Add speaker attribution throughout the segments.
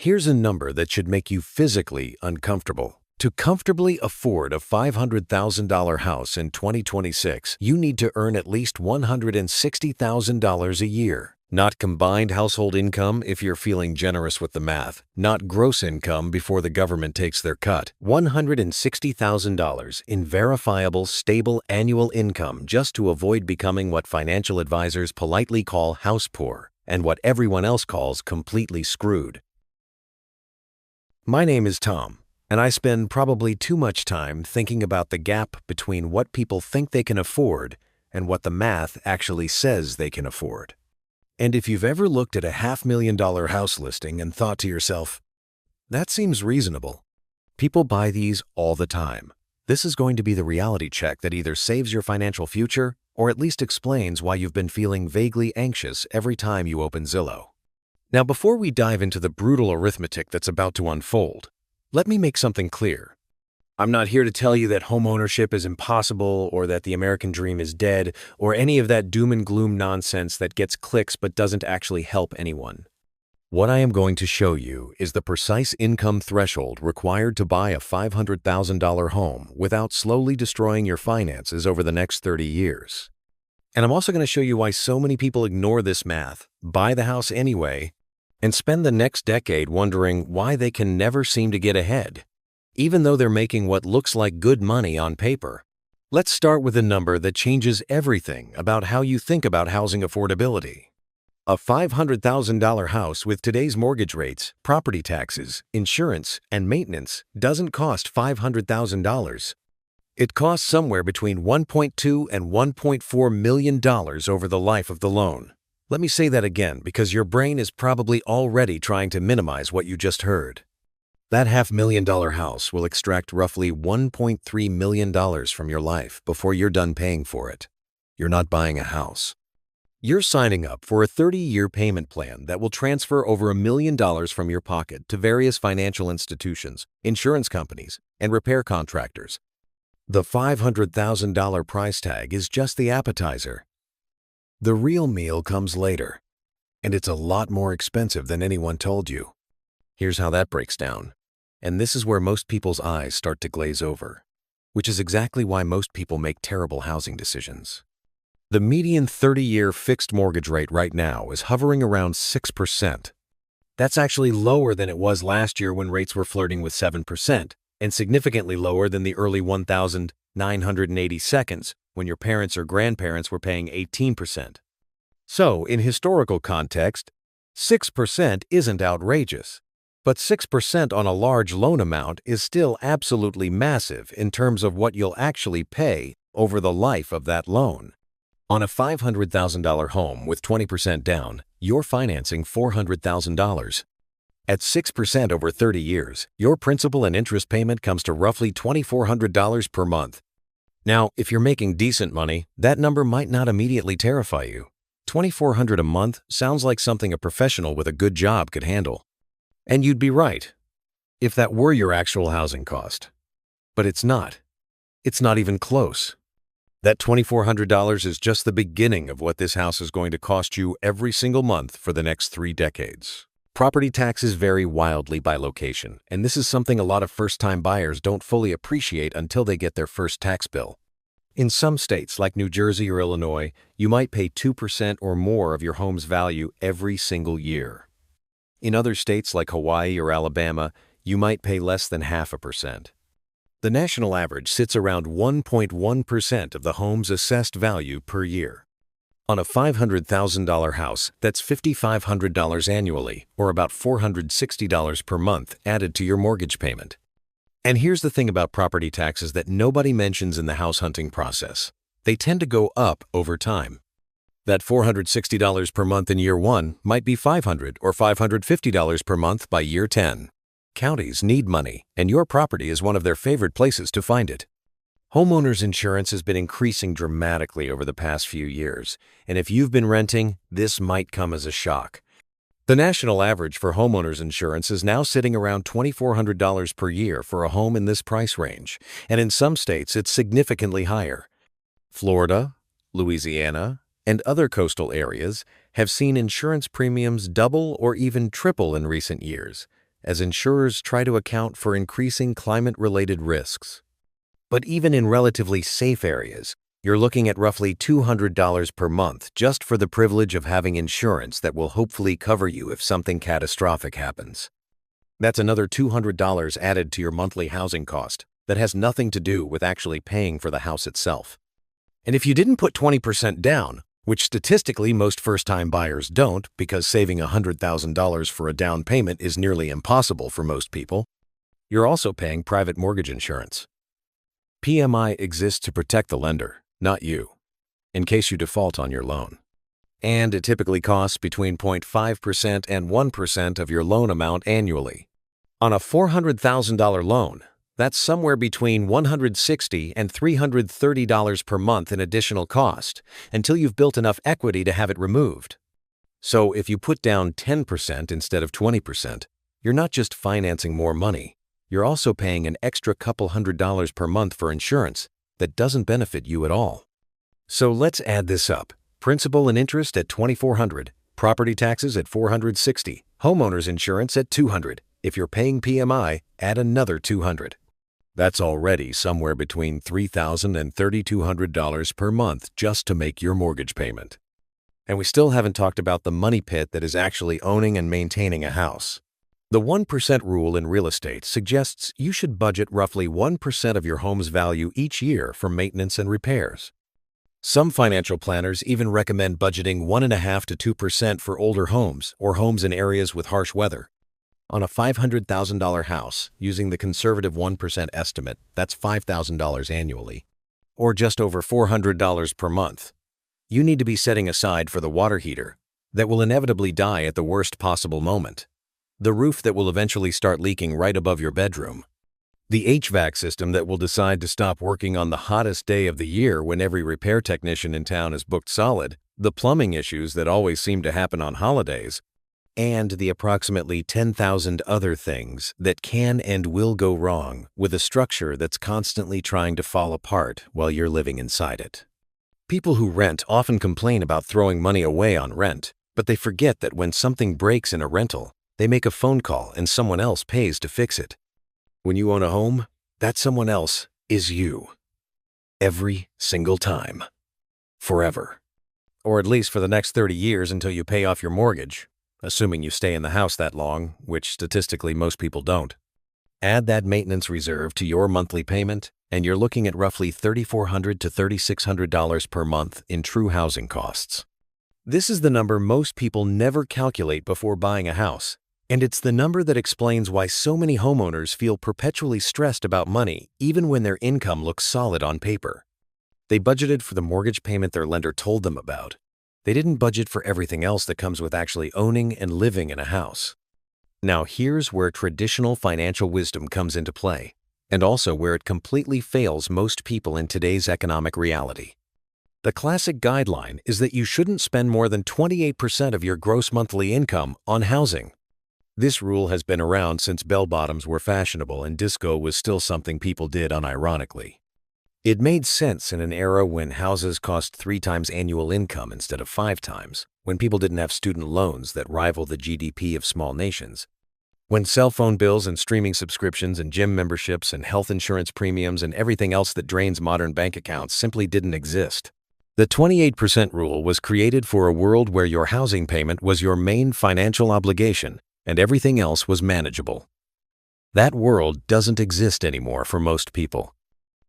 Speaker 1: Here's a number that should make you physically uncomfortable. To comfortably afford a $500,000 house in 2026, you need to earn at least $160,000 a year. Not combined household income if you're feeling generous with the math. Not gross income before the government takes their cut. $160,000 in verifiable, stable annual income just to avoid becoming what financial advisors politely call house poor and what everyone else calls completely screwed. My name is Tom, and I spend probably too much time thinking about the gap between what people think they can afford and what the math actually says they can afford. And if you've ever looked at a $500,000 house listing and thought to yourself, that seems reasonable. People buy these all the time. This is going to be the reality check that either saves your financial future or at least explains why you've been feeling vaguely anxious every time you open Zillow. Now, before we dive into the brutal arithmetic that's about to unfold, let me make something clear. I'm not here to tell you that homeownership is impossible or that the American dream is dead or any of that doom and gloom nonsense that gets clicks but doesn't actually help anyone. What I am going to show you is the precise income threshold required to buy a $500,000 home without slowly destroying your finances over the next 30 years. And I'm also going to show you why so many people ignore this math, buy the house anyway, and spend the next decade wondering why they can never seem to get ahead, even though they're making what looks like good money on paper. Let's start with a number that changes everything about how you think about housing affordability. A $500,000 house with today's mortgage rates, property taxes, insurance, and maintenance doesn't cost $500,000. It costs somewhere between $1.2 and $1.4 million over the life of the loan. Let me say that again because your brain is probably already trying to minimize what you just heard. That $500,000 house will extract roughly $1.3 million from your life before you're done paying for it. You're not buying a house. You're signing up for a 30-year payment plan that will transfer over $1 million from your pocket to various financial institutions, insurance companies, and repair contractors. The $500,000 price tag is just the appetizer. The real meal comes later, and it's a lot more expensive than anyone told you. Here's how that breaks down. And this is where most people's eyes start to glaze over, which is exactly why most people make terrible housing decisions. The median 30-year fixed mortgage rate right now is hovering around 6%. That's actually lower than it was last year when rates were flirting with 7%, and significantly lower than the early 1982 when your parents or grandparents were paying 18%. So, in historical context, 6% isn't outrageous. But 6% on a large loan amount is still absolutely massive in terms of what you'll actually pay over the life of that loan. On a $500,000 home with 20% down, you're financing $400,000. At 6% over 30 years, your principal and interest payment comes to roughly $2,400 per month. Now, if you're making decent money, that number might not immediately terrify you. $2,400 a month sounds like something a professional with a good job could handle. And you'd be right, if that were your actual housing cost. But it's not. It's not even close. That $2,400 is just the beginning of what this house is going to cost you every single month for the next 3 decades. Property taxes vary wildly by location, and this is something a lot of first-time buyers don't fully appreciate until they get their first tax bill. In some states, like New Jersey or Illinois, you might pay 2% or more of your home's value every single year. In other states like Hawaii or Alabama, you might pay less than 0.5%. The national average sits around 1.1% of the home's assessed value per year. On a $500,000 house, that's $5,500 annually, or about $460 per month added to your mortgage payment. And here's the thing about property taxes that nobody mentions in the house hunting process. They tend to go up over time. That $460 per month in year 1 might be $500 or $550 per month by year 10. Counties need money, and your property is one of their favorite places to find it. Homeowners insurance has been increasing dramatically over the past few years, and if you've been renting, this might come as a shock. The national average for homeowners insurance is now sitting around $2,400 per year for a home in this price range, and in some states it's significantly higher. Florida, Louisiana, and other coastal areas have seen insurance premiums double or even triple in recent years, as insurers try to account for increasing climate-related risks. But even in relatively safe areas, you're looking at roughly $200 per month just for the privilege of having insurance that will hopefully cover you if something catastrophic happens. That's another $200 added to your monthly housing cost that has nothing to do with actually paying for the house itself. And if you didn't put 20% down, which statistically most first-time buyers don't because saving $100,000 for a down payment is nearly impossible for most people, you're also paying private mortgage insurance. PMI exists to protect the lender, not you, in case you default on your loan. And it typically costs between 0.5% and 1% of your loan amount annually. On a $400,000 loan, that's somewhere between $160 and $330 per month in additional cost until you've built enough equity to have it removed. So if you put down 10% instead of 20%, you're not just financing more money, you're also paying an extra couple $100 per month for insurance that doesn't benefit you at all. So let's add this up. Principal and interest at $2,400, property taxes at $460, homeowners insurance at $200. If you're paying PMI, add another $200. That's already somewhere between $3,000 and $3,200 per month just to make your mortgage payment. And we still haven't talked about the money pit that is actually owning and maintaining a house. The 1% rule in real estate suggests you should budget roughly 1% of your home's value each year for maintenance and repairs. Some financial planners even recommend budgeting 1.5% to 2% for older homes or homes in areas with harsh weather. On a $500,000 house, using the conservative 1% estimate, that's $5,000 annually, or just over $400 per month. You need to be setting aside for the water heater that will inevitably die at the worst possible moment, the roof that will eventually start leaking right above your bedroom, the HVAC system that will decide to stop working on the hottest day of the year when every repair technician in town is booked solid, the plumbing issues that always seem to happen on holidays, and the approximately 10,000 other things that can and will go wrong with a structure that's constantly trying to fall apart while you're living inside it. People who rent often complain about throwing money away on rent, but they forget that when something breaks in a rental, they make a phone call and someone else pays to fix it. When you own a home, that someone else is you. Every single time. Forever. Or at least for the next 30 years until you pay off your mortgage. Assuming you stay in the house that long, which statistically most people don't. Add that maintenance reserve to your monthly payment, and you're looking at roughly $3,400 to $3,600 per month in true housing costs. This is the number most people never calculate before buying a house, and it's the number that explains why so many homeowners feel perpetually stressed about money even when their income looks solid on paper. They budgeted for the mortgage payment their lender told them about. They didn't budget for everything else that comes with actually owning and living in a house. Now here's where traditional financial wisdom comes into play, and also where it completely fails most people in today's economic reality. The classic guideline is that you shouldn't spend more than 28% of your gross monthly income on housing. This rule has been around since bell-bottoms were fashionable and disco was still something people did unironically. It made sense in an era when houses cost 3 times annual income instead of 5 times, when people didn't have student loans that rival the GDP of small nations, when cell phone bills and streaming subscriptions and gym memberships and health insurance premiums and everything else that drains modern bank accounts simply didn't exist. The 28% rule was created for a world where your housing payment was your main financial obligation and everything else was manageable. That world doesn't exist anymore for most people.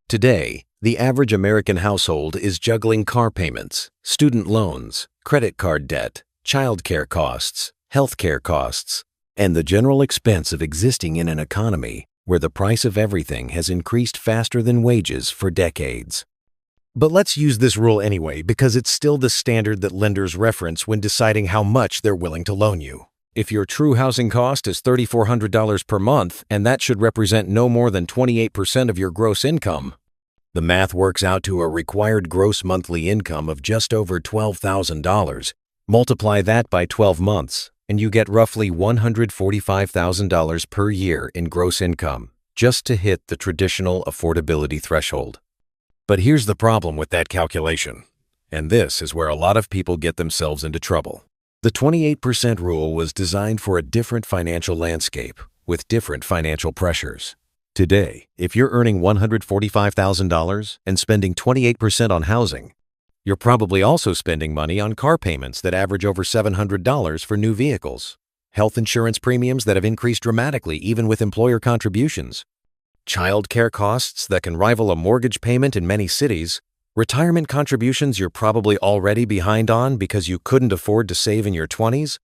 Speaker 1: Today, the average American household is juggling car payments, student loans, credit card debt, childcare costs, healthcare costs, and the general expense of existing in an economy where the price of everything has increased faster than wages for decades. But let's use this rule anyway because it's still the standard that lenders reference when deciding how much they're willing to loan you. If your true housing cost is $3,400 per month and that should represent no more than 28% of your gross income, the math works out to a required gross monthly income of just over $12,000. Multiply that by 12 months, and you get roughly $145,000 per year in gross income, just to hit the traditional affordability threshold. But here's the problem with that calculation, and this is where a lot of people get themselves into trouble. The 28% rule was designed for a different financial landscape, with different financial pressures. Today, if you're earning $145,000 and spending 28% on housing, you're probably also spending money on car payments that average over $700 for new vehicles, health insurance premiums that have increased dramatically even with employer contributions, child care costs that can rival a mortgage payment in many cities, retirement contributions you're probably already behind on because you couldn't afford to save in your 20s,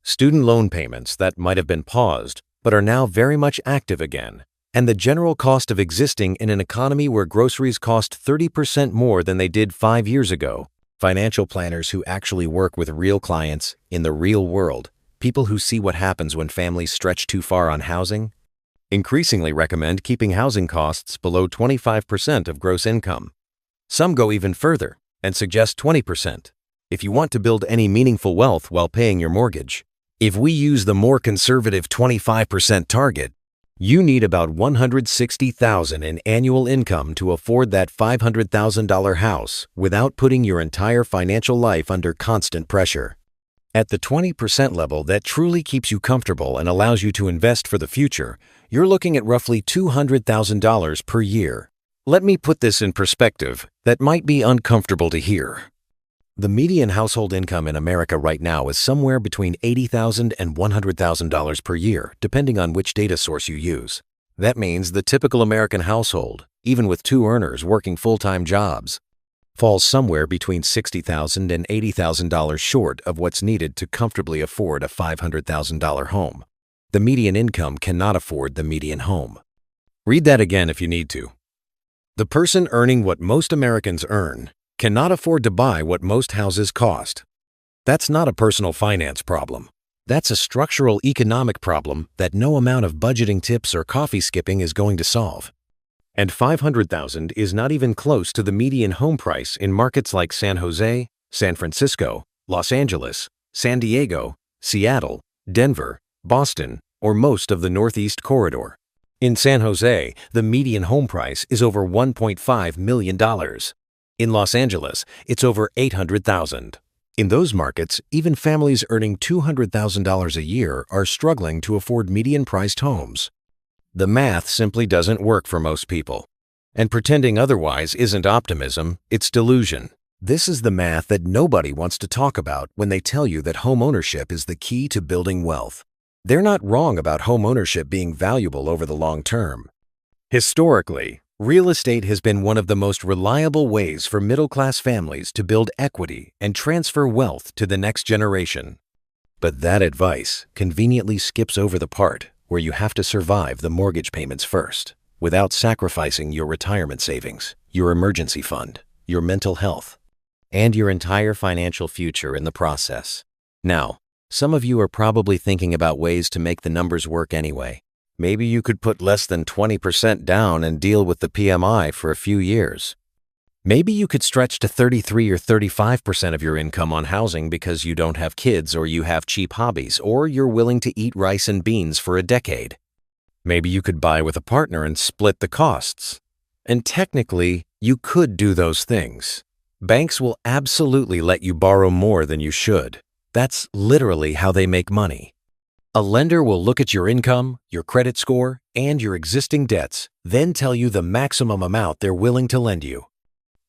Speaker 1: student loan payments that might have been paused but are now very much active again, and the general cost of existing in an economy where groceries cost 30% more than they did 5 years ago. Financial planners who actually work with real clients in the real world, people who see what happens when families stretch too far on housing, increasingly recommend keeping housing costs below 25% of gross income. Some go even further and suggest 20% if you want to build any meaningful wealth while paying your mortgage. If we use the more conservative 25% target, you need about $160,000 in annual income to afford that $500,000 house without putting your entire financial life under constant pressure. At the 20% level that truly keeps you comfortable and allows you to invest for the future, you're looking at roughly $200,000 per year. Let me put this in perspective that might be uncomfortable to hear. The median household income in America right now is somewhere between $80,000 and $100,000 per year, depending on which data source you use. That means the typical American household, even with two earners working full-time jobs, falls somewhere between $60,000 and $80,000 short of what's needed to comfortably afford a $500,000 home. The median income cannot afford the median home. Read that again if you need to. The person earning what most Americans earn cannot afford to buy what most houses cost. That's not a personal finance problem. That's a structural economic problem that no amount of budgeting tips or coffee skipping is going to solve. And $500,000 is not even close to the median home price in markets like San Jose, San Francisco, Los Angeles, San Diego, Seattle, Denver, Boston, or most of the Northeast Corridor. In San Jose, the median home price is over $1.5 million. In Los Angeles, it's over $800,000. In those markets, even families earning $200,000 a year are struggling to afford median-priced homes. The math simply doesn't work for most people. And pretending otherwise isn't optimism, it's delusion. This is the math that nobody wants to talk about when they tell you that homeownership is the key to building wealth. They're not wrong about homeownership being valuable over the long term. Historically, real estate has been one of the most reliable ways for middle-class families to build equity and transfer wealth to the next generation. But that advice conveniently skips over the part where you have to survive the mortgage payments first, without sacrificing your retirement savings, your emergency fund, your mental health, and your entire financial future in the process. Now, some of you are probably thinking about ways to make the numbers work anyway. Maybe you could put less than 20% down and deal with the PMI for a few years. Maybe you could stretch to 33 or 35% of your income on housing because you don't have kids or you have cheap hobbies or you're willing to eat rice and beans for a decade. Maybe you could buy with a partner and split the costs. And technically, you could do those things. Banks will absolutely let you borrow more than you should. That's literally how they make money. A lender will look at your income, your credit score, and your existing debts, then tell you the maximum amount they're willing to lend you.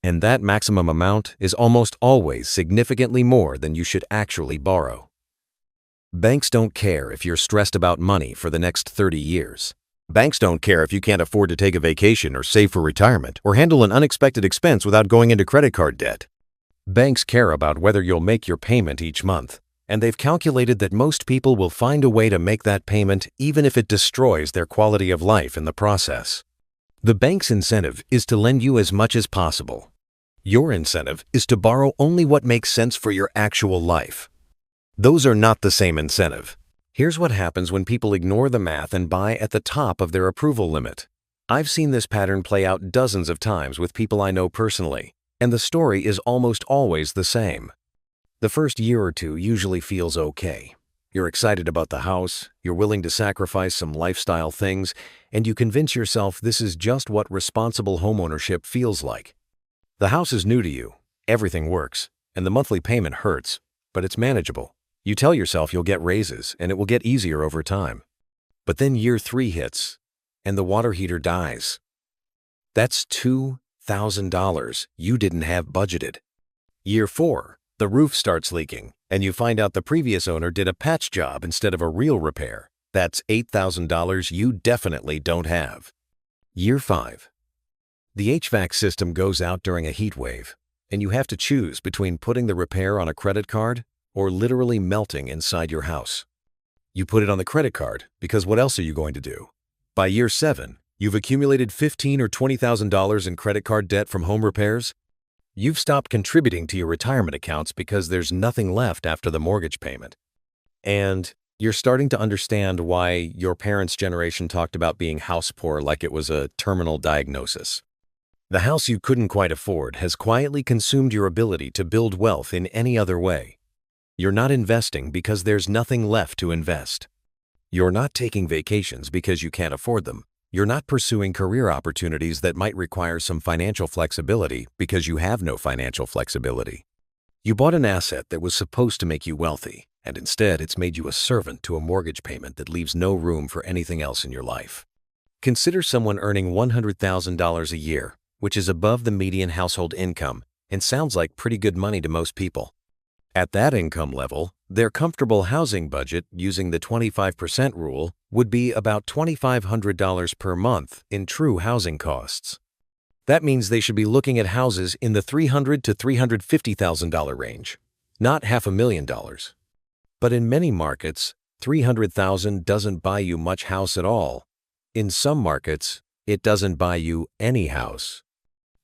Speaker 1: And that maximum amount is almost always significantly more than you should actually borrow. Banks don't care if you're stressed about money for the next 30 years. Banks don't care if you can't afford to take a vacation or save for retirement or handle an unexpected expense without going into credit card debt. Banks care about whether you'll make your payment each month. And they've calculated that most people will find a way to make that payment even if it destroys their quality of life in the process. The bank's incentive is to lend you as much as possible. Your incentive is to borrow only what makes sense for your actual life. Those are not the same incentive. Here's what happens when people ignore the math and buy at the top of their approval limit. I've seen this pattern play out dozens of times with people I know personally, and the story is almost always the same. The first year or two usually feels okay. You're excited about the house, you're willing to sacrifice some lifestyle things, and you convince yourself this is just what responsible homeownership feels like. The house is new to you, everything works, and the monthly payment hurts, but it's manageable. You tell yourself you'll get raises and it will get easier over time. But then year 3 hits, and the water heater dies. That's $2,000 you didn't have budgeted. Year 4, the roof starts leaking, and you find out the previous owner did a patch job instead of a real repair. That's $8,000 you definitely don't have. Year 5, the HVAC system goes out during a heat wave, and you have to choose between putting the repair on a credit card or literally melting inside your house. You put it on the credit card because what else are you going to do? By year 7, you've accumulated $15,000 or $20,000 in credit card debt from home repairs. You've stopped contributing to your retirement accounts because there's nothing left after the mortgage payment. And you're starting to understand why your parents' generation talked about being house poor like it was a terminal diagnosis. The house you couldn't quite afford has quietly consumed your ability to build wealth in any other way. You're not investing because there's nothing left to invest. You're not taking vacations because you can't afford them. You're not pursuing career opportunities that might require some financial flexibility because you have no financial flexibility. You bought an asset that was supposed to make you wealthy, and instead it's made you a servant to a mortgage payment that leaves no room for anything else in your life. Consider someone earning $100,000 a year, which is above the median household income and sounds like pretty good money to most people. At that income level, their comfortable housing budget using the 25% rule would be about $2,500 per month in true housing costs. That means they should be looking at houses in the $300,000 to $350,000 range, not $500,000. But in many markets, $300,000 doesn't buy you much house at all. In some markets, it doesn't buy you any house.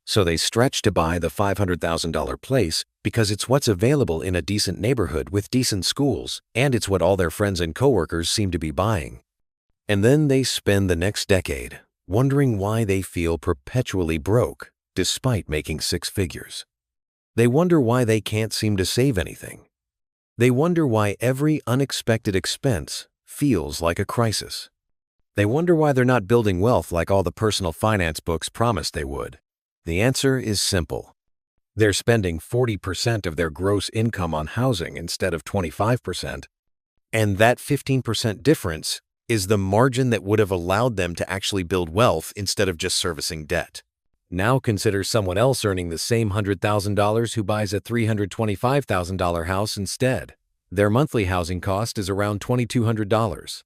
Speaker 1: So they stretch to buy the $500,000 place because it's what's available in a decent neighborhood with decent schools, and it's what all their friends and coworkers seem to be buying. And then they spend the next decade wondering why they feel perpetually broke despite making 6 figures. They wonder why they can't seem to save anything. They wonder why every unexpected expense feels like a crisis. They wonder why they're not building wealth like all the personal finance books promised they would. The answer is simple. They're spending 40% of their gross income on housing instead of 25%. And that 15% difference is the margin that would have allowed them to actually build wealth instead of just servicing debt. Now consider someone else earning the same $100,000 who buys a $325,000 house instead. Their monthly housing cost is around $2,200.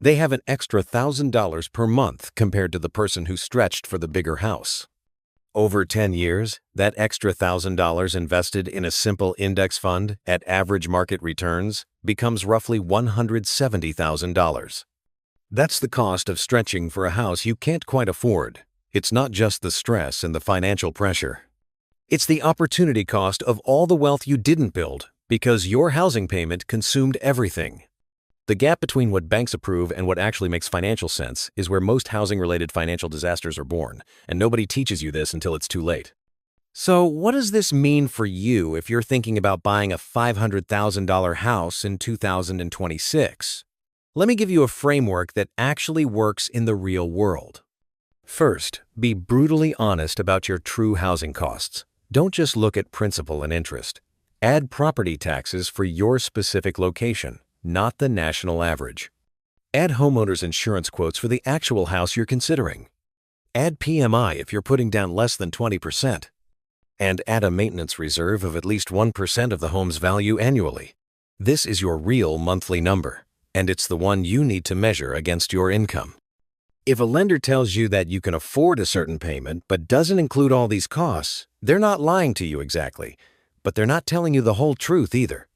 Speaker 1: They have an extra $1,000 per month compared to the person who stretched for the bigger house. Over 10 years, that extra $1,000 invested in a simple index fund at average market returns becomes roughly $170,000. That's the cost of stretching for a house you can't quite afford. It's not just the stress and the financial pressure. It's the opportunity cost of all the wealth you didn't build because your housing payment consumed everything. The gap between what banks approve and what actually makes financial sense is where most housing-related financial disasters are born, and nobody teaches you this until it's too late. So what does this mean for you if you're thinking about buying a $500,000 house in 2026? Let me give you a framework that actually works in the real world. First, be brutally honest about your true housing costs. Don't just look at principal and interest. Add property taxes for your specific location, not the national average. Add homeowners insurance quotes for the actual house you're considering. Add PMI if you're putting down less than 20%. And add a maintenance reserve of at least 1% of the home's value annually. This is your real monthly number, and it's the one you need to measure against your income. If a lender tells you that you can afford a certain payment but doesn't include all these costs, they're not lying to you exactly, but they're not telling you the whole truth either.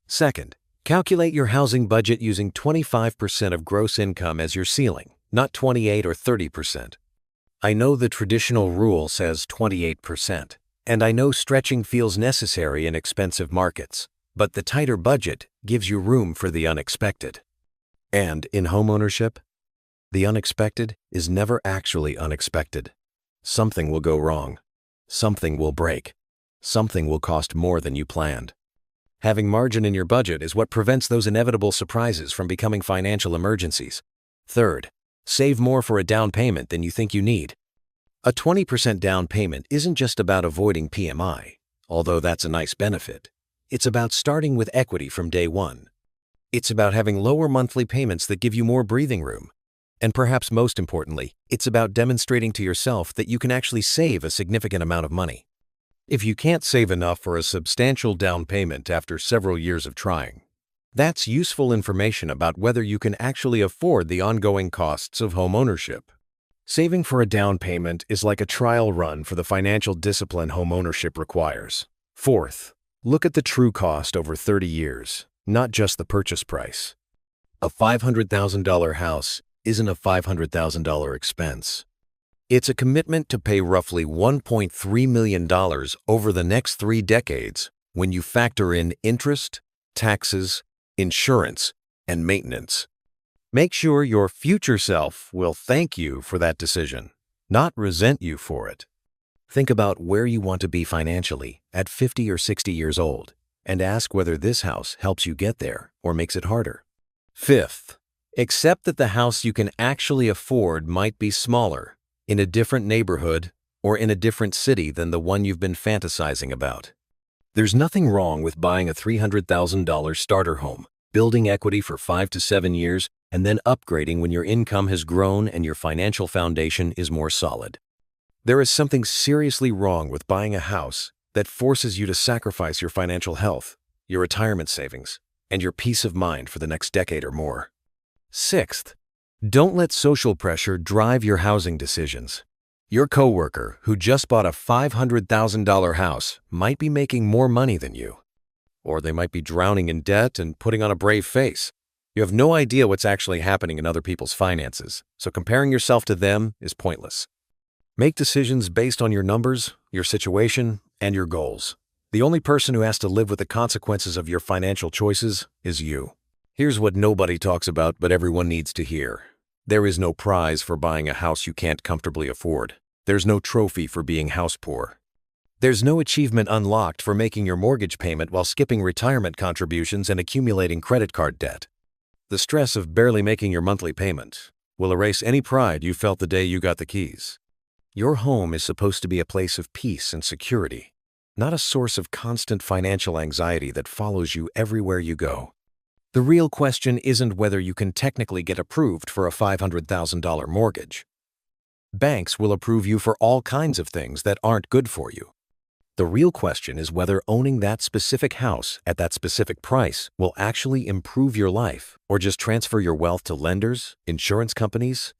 Speaker 1: Second, calculate your housing budget using 25% of gross income as your ceiling, not 28 or 30%. I know the traditional rule says 28%, and I know stretching feels necessary in expensive markets, but the tighter budget gives you room for the unexpected. And in homeownership, the unexpected is never actually unexpected. Something will go wrong. Something will break. Something will cost more than you planned. Having margin in your budget is what prevents those inevitable surprises from becoming financial emergencies. Third, save more for a down payment than you think you need. A 20% down payment isn't just about avoiding PMI, although that's a nice benefit. It's about starting with equity from day one. It's about having lower monthly payments that give you more breathing room. And perhaps most importantly, it's about demonstrating to yourself that you can actually save a significant amount of money. If you can't save enough for a substantial down payment after several years of trying, that's useful information about whether you can actually afford the ongoing costs of homeownership. Saving for a down payment is like a trial run for the financial discipline homeownership requires. Fourth, look at the true cost over 30 years, not just the purchase price. A $500,000 house isn't a $500,000 expense. It's a commitment to pay roughly $1.3 million over the next 3 decades when you factor in interest, taxes, insurance, and maintenance. Make sure your future self will thank you for that decision, not resent you for it. Think about where you want to be financially at 50 or 60 years old and ask whether this house helps you get there or makes it harder. Fifth, accept that the house you can actually afford might be smaller, in a different neighborhood, or in a different city than the one you've been fantasizing about. There's nothing wrong with buying a $300,000 starter home, building equity for 5 to 7 years, and then upgrading when your income has grown and your financial foundation is more solid. There is something seriously wrong with buying a house that forces you to sacrifice your financial health, your retirement savings, and your peace of mind for the next decade or more. Sixth, don't let social pressure drive your housing decisions. Your coworker who just bought a $500,000 house might be making more money than you. Or they might be drowning in debt and putting on a brave face. You have no idea what's actually happening in other people's finances, so comparing yourself to them is pointless. Make decisions based on your numbers, your situation, and your goals. The only person who has to live with the consequences of your financial choices is you. Here's what nobody talks about but everyone needs to hear. There is no prize for buying a house you can't comfortably afford. There's no trophy for being house poor. There's no achievement unlocked for making your mortgage payment while skipping retirement contributions and accumulating credit card debt. The stress of barely making your monthly payment will erase any pride you felt the day you got the keys. Your home is supposed to be a place of peace and security, not a source of constant financial anxiety that follows you everywhere you go. The real question isn't whether you can technically get approved for a $500,000 mortgage. Banks will approve you for all kinds of things that aren't good for you. The real question is whether owning that specific house at that specific price will actually improve your life or just transfer your wealth to lenders, insurance companies,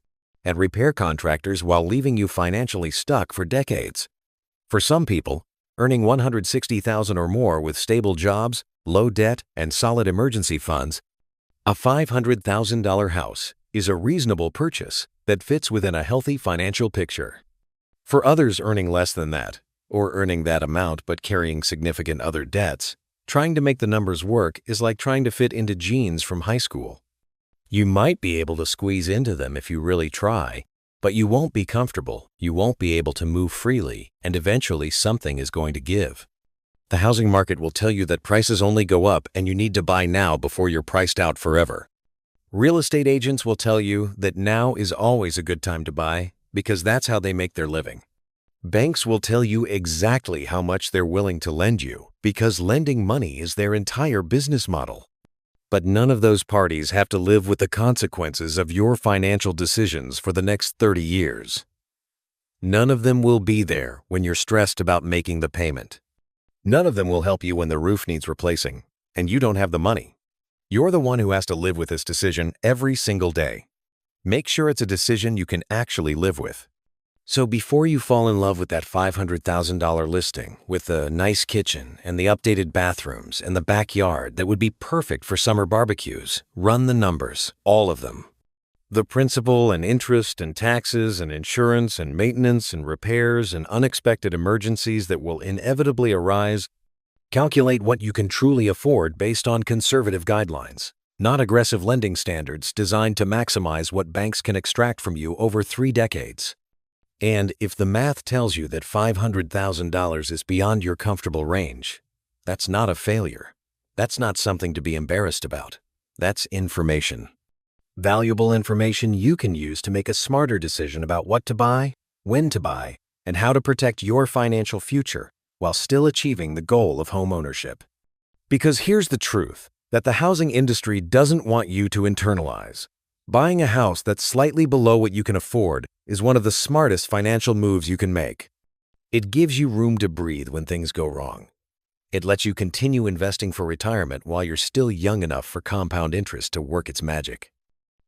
Speaker 1: and repair contractors while leaving you financially stuck for decades. For some people, earning $160,000 or more with stable jobs, low debt, and solid emergency funds, a $500,000 house is a reasonable purchase that fits within a healthy financial picture. For others earning less than that, or earning that amount but carrying significant other debts, trying to make the numbers work is like trying to fit into jeans from high school. You might be able to squeeze into them if you really try, but you won't be comfortable, you won't be able to move freely, and eventually something is going to give. The housing market will tell you that prices only go up and you need to buy now before you're priced out forever. Real estate agents will tell you that now is always a good time to buy because that's how they make their living. Banks will tell you exactly how much they're willing to lend you because lending money is their entire business model. But none of those parties have to live with the consequences of your financial decisions for the next 30 years. None of them will be there when you're stressed about making the payment. None of them will help you when the roof needs replacing and you don't have the money. You're the one who has to live with this decision every single day. Make sure it's a decision you can actually live with. So before you fall in love with that $500,000 listing with the nice kitchen and the updated bathrooms and the backyard that would be perfect for summer barbecues, run the numbers, all of them. The principal and interest and taxes and insurance and maintenance and repairs and unexpected emergencies that will inevitably arise. Calculate what you can truly afford based on conservative guidelines, not aggressive lending standards designed to maximize what banks can extract from you over 3 decades. And if the math tells you that $500,000 is beyond your comfortable range, that's not a failure. That's not something to be embarrassed about. That's information. Valuable information you can use to make a smarter decision about what to buy, when to buy, and how to protect your financial future while still achieving the goal of homeownership. Because here's the truth. that the housing industry doesn't want you to internalize. Buying a house that's slightly below what you can afford is one of the smartest financial moves you can make. It gives you room to breathe when things go wrong. It lets you continue investing for retirement while you're still young enough for compound interest to work its magic.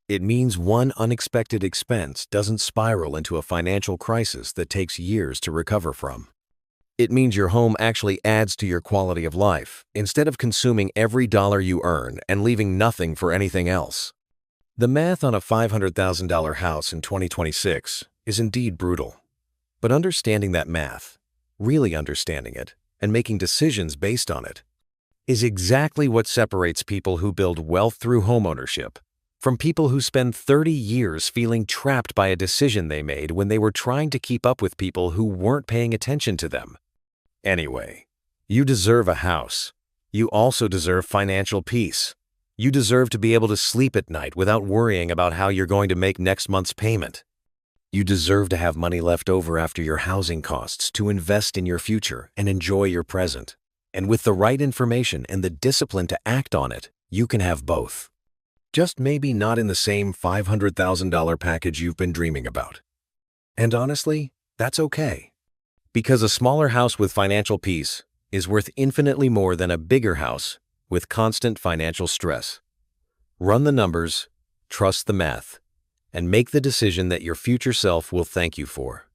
Speaker 1: It means one unexpected expense doesn't spiral into a financial crisis that takes years to recover from. It means your home actually adds to your quality of life instead of consuming every dollar you earn and leaving nothing for anything else. The math on a $500,000 house in 2026 is indeed brutal. But understanding that math, really understanding it, and making decisions based on it, is exactly what separates people who build wealth through homeownership from people who spend 30 years feeling trapped by a decision they made when they were trying to keep up with people who weren't paying attention to them. Anyway, you deserve a house. You also deserve financial peace. You deserve to be able to sleep at night without worrying about how you're going to make next month's payment. You deserve to have money left over after your housing costs to invest in your future and enjoy your present. And with the right information and the discipline to act on it, you can have both. Just maybe not in the same $500,000 package you've been dreaming about. And honestly, that's okay. Because a smaller house with financial peace is worth infinitely more than a bigger house with constant financial stress. Run the numbers, trust the math, and make the decision that your future self will thank you for.